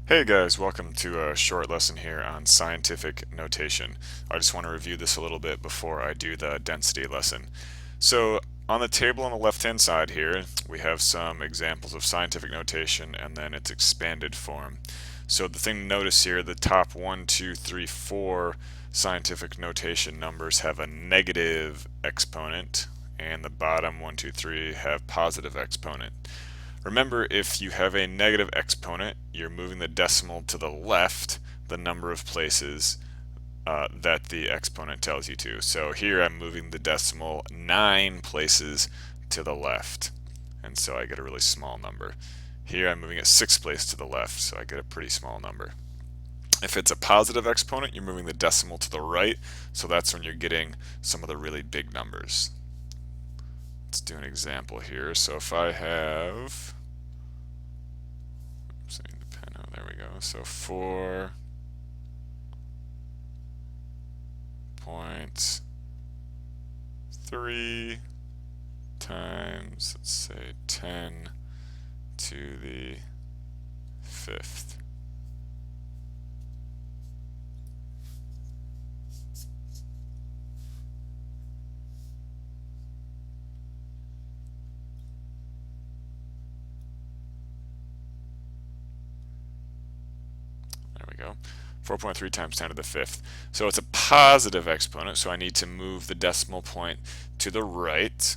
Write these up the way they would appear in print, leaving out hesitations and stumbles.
Hey guys, welcome to a short lesson here on scientific notation. I just want to review this a little bit before I do the density lesson. So on the table on the left-hand side here, we have some examples of scientific notation and then its expanded form. So the thing to notice here, the top 1, 2, 3, 4 scientific notation numbers have a negative exponent, and the bottom 1, 2, 3 have positive exponent. Remember, if you have a negative exponent, you're moving the decimal to the left the number of places that the exponent tells you to. So here I'm moving the decimal 9 places to the left, and so I get a really small number. Here I'm moving it 6 places to the left, so I get a pretty small number. If it's a positive exponent, you're moving the decimal to the right, so that's when you're getting some of the really big numbers. Let's do an example here. So if I have, there we go. So 4.3 times, let's say 10 to the fifth. There we go. 4.3 times 10 to the fifth. So it's a positive exponent, so I need to move the decimal point to the right.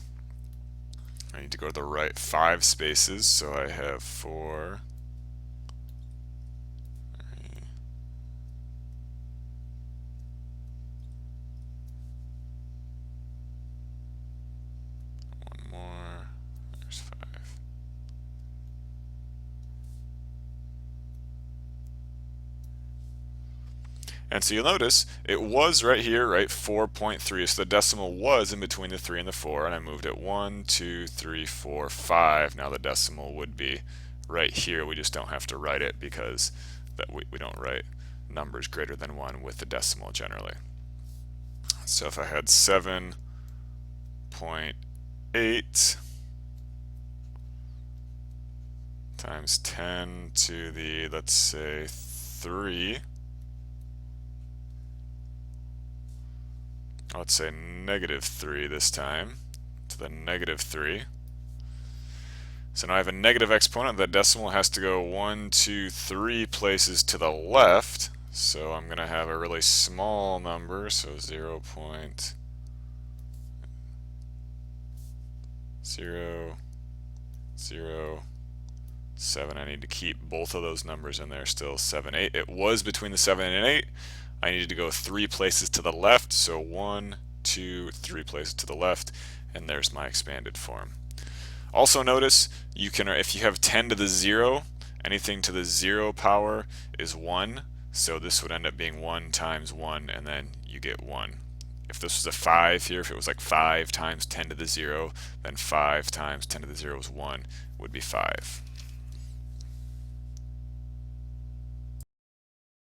I need to go to the right 5 spaces, so I have 4, 3, one more, there's 5. And so you'll notice it was right here, right, 4.3. So the decimal was in between the 3 and the 4, and I moved it 1, 2, 3, 4, 5. Now the decimal would be right here. We just don't have to write it because we don't write numbers greater than 1 with the decimal generally. So if I had 7.8 times 10 to the, let's say, 3, let's say negative 3 this time, to the negative 3. So now I have a negative exponent. That decimal has to go 1, 2, 3 places to the left. So I'm going to have a really small number, so 0.007. I need to keep both of those numbers in there still, 7, 8. It was between the 7 and 8. I needed to go 3 places to the left, so 1, 2, 3 places to the left, and there's my expanded form. Also notice, you can, if you have 10 to the 0, anything to the 0 power is 1, so this would end up being 1 times 1, and then you get 1. If this was a 5 here, if it was like 5 times 10 to the 0, then 5 times 10 to the 0 is 1, would be 5.